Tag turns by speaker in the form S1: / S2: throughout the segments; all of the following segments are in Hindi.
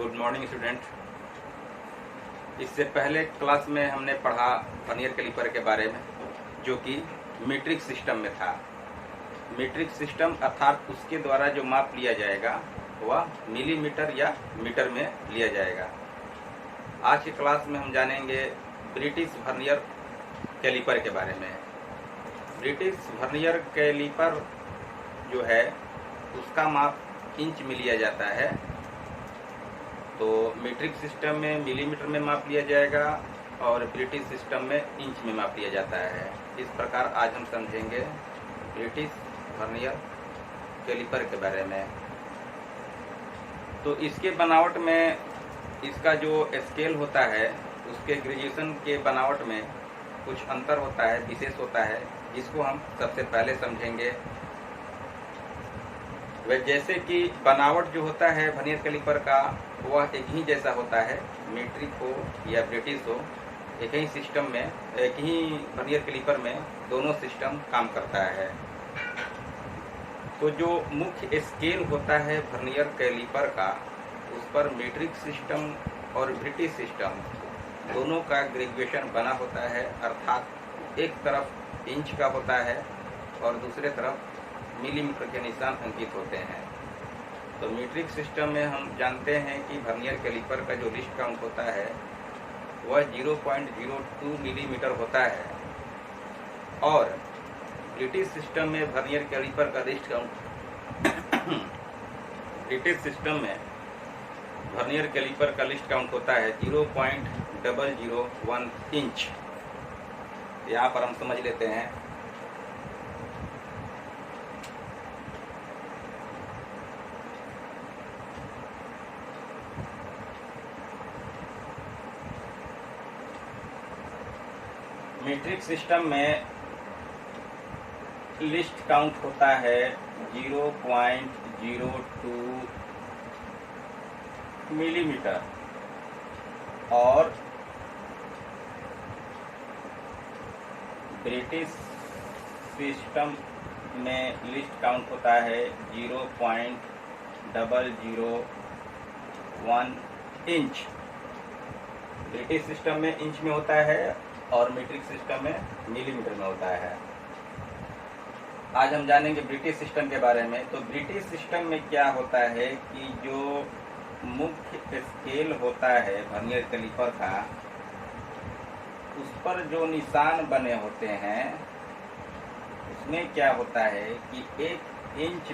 S1: Good morning student. इससे पहले क्लास में हमने पढ़ा वर्नियर कैलिपर के बारे में, जो कि मीट्रिक सिस्टम में था। मीट्रिक सिस्टम अर्थात उसके द्वारा जो माप लिया जाएगा वह मिलीमीटर या मीटर में लिया जाएगा। आज की क्लास में हम जानेंगे ब्रिटिश वर्नियर कैलिपर के बारे में। ब्रिटिश वर्नियर कैलिपर जो है उसका माप इंच में लिया जाता है, तो मीट्रिक सिस्टम में मिलीमीटर में माप लिया जाएगा और ब्रिटिश सिस्टम में इंच में माप लिया जाता है। इस प्रकार आज हम समझेंगे ब्रिटिश वर्नियर कैलिपर के बारे में। तो इसके बनावट में, इसका जो स्केल होता है उसके ग्रेजुएशन के बनावट में कुछ अंतर होता है, विशेष होता है, जिसको हम सबसे पहले समझेंगे। वह जैसे कि बनावट जो होता है वर्नियर कैलिपर का वह एक ही जैसा होता है, मीट्रिक हो या ब्रिटिश हो, एक ही सिस्टम में, एक ही वर्नियर कैलिपर में दोनों सिस्टम काम करता है। तो जो मुख्य स्केल होता है वर्नियर कैलिपर का, उस पर मीट्रिक सिस्टम और ब्रिटिश सिस्टम दोनों का ग्रेजुएशन बना होता है, अर्थात एक तरफ इंच का होता है और दूसरे तरफ मिलीमीटर के निशान अंकित होते हैं। तो मीट्रिक सिस्टम में हम जानते हैं कि वर्नियर कैलिपर का जो लिस्ट काउंट होता है वह 0.02 मिलीमीटर होता है, और ब्रिटिश सिस्टम में वर्नियर कैलिपर का लिस्ट काउंट ब्रिटिश सिस्टम में वर्नियर कैलिपर का लिस्ट काउंट होता है 0.001 इंच। यहाँ पर हम समझ लेते हैं। मीट्रिक सिस्टम में लिस्ट काउंट होता है 0.02 मिलीमीटर और ब्रिटिश सिस्टम में लिस्ट काउंट होता है 0.001 इंच। ब्रिटिश सिस्टम में इंच में होता है और मीट्रिक सिस्टम में मिलीमीटर में होता है। आज हम जानेंगे ब्रिटिश सिस्टम के बारे में। तो ब्रिटिश सिस्टम में क्या होता है कि जो मुख्य स्केल होता है वर्नियर कैलिपर का, उस पर जो निशान बने होते हैं उसमें क्या होता है कि एक इंच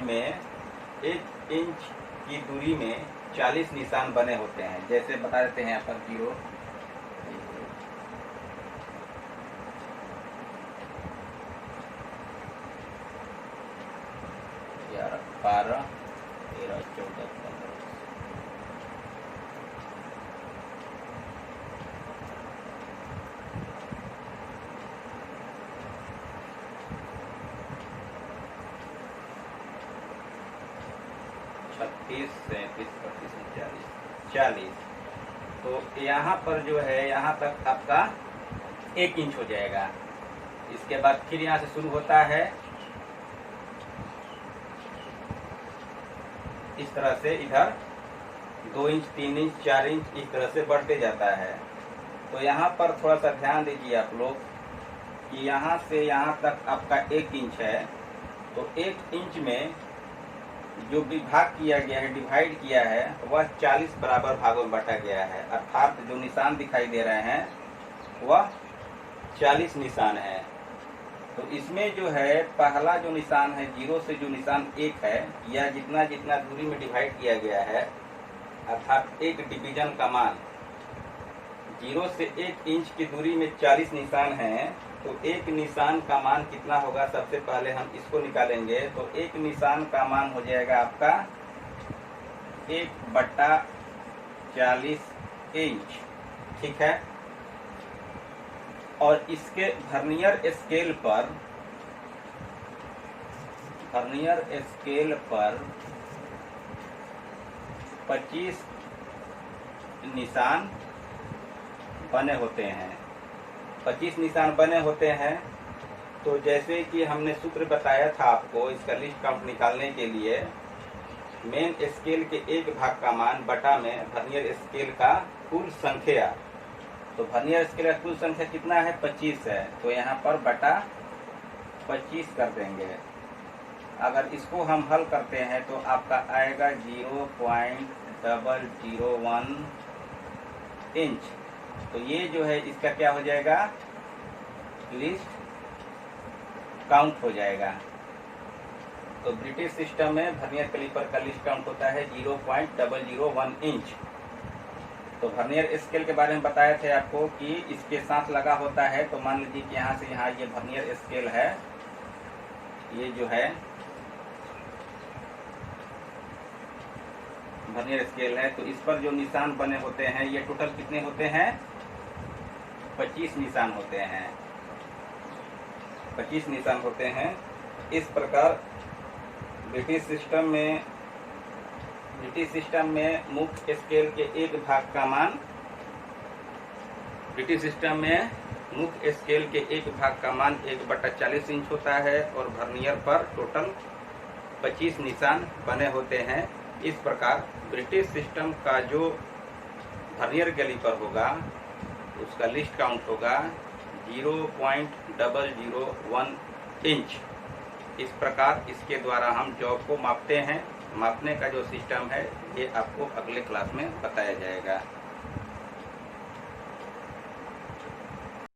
S1: की दूरी में 40 निशान बने होते हैं। जैसे बता देते हैं यहाँ पर 0, 12, 13, 14, 15, 36, 37, 38, 40। तो यहाँ पर जो है, यहाँ तक आपका 1 इंच हो जाएगा। इसके बाद फिर यहाँ से शुरू होता है, इस तरह से इधर 2 इंच, 3 इंच, 4 इंच, इस तरह से बढ़ते जाता है। तो यहाँ पर थोड़ा सा ध्यान दीजिए आप लोग कि यहाँ से यहाँ तक आपका 1 इंच है। तो 1 इंच में जो विभाग किया गया है, डिवाइड किया है, वह 40 बराबर भागों में बांटा गया है। अर्थात जो निशान दिखाई दे रहे हैं वह 40 निशान है। तो इसमें जो है पहला जो निशान है 0 से जो निशान 1 है, या जितना जितना दूरी में डिवाइड किया गया है, अर्थात एक डिवीजन का मान 0 से 1 इंच की दूरी में 40 निशान हैं। तो एक निशान का मान कितना होगा, सबसे पहले हम इसको निकालेंगे। तो एक निशान का मान हो जाएगा आपका 1/40 इंच, ठीक है। और इसके वर्नियर स्केल पर 25 निशान बने होते हैं। 25 निशान बने होते हैं। तो जैसे कि हमने सूत्र बताया था आपको इसका लिस्ट काउंट निकालने के लिए, मेन स्केल के एक भाग का मान बटा में वर्नियर स्केल का कुल संख्या। तो वर्नियर स्केल का कुल संख्या कितना है? 25 है। तो यहाँ पर बटा 25 कर देंगे। अगर इसको हम हल करते हैं तो आपका आएगा 0.001 इंच। तो ये जो है इसका क्या हो जाएगा? लिस्ट काउंट हो जाएगा। तो ब्रिटिश सिस्टम में वर्नियर कैलिपर का लिस्ट काउंट होता है 0.001 इंच। तो वर्नियर स्केल के बारे में बताए थे आपको कि इसके साथ लगा होता है। तो मान लीजिए कि यहाँ से यहाँ ये वर्नियर स्केल है, ये जो है वर्नियर स्केल है। तो इस पर जो निशान बने होते हैं ये टोटल कितने होते हैं? 25 निशान होते हैं। 25 निशान होते हैं। इस प्रकार ब्रिटिश सिस्टम में मुख्य स्केल के एक भाग का मान, ब्रिटिश सिस्टम में मुख्य स्केल के एक भाग का मान 1/40 इंच होता है और वर्नियर पर टोटल 25 निशान बने होते हैं। इस प्रकार ब्रिटिश सिस्टम का जो वर्नियर कैलिपर होगा उसका लिस्ट काउंट होगा 0.001 इंच। इस प्रकार इसके द्वारा हम जॉब को मापते हैं। मापने का जो सिस्टम है ये आपको अगले क्लास में बताया जाएगा।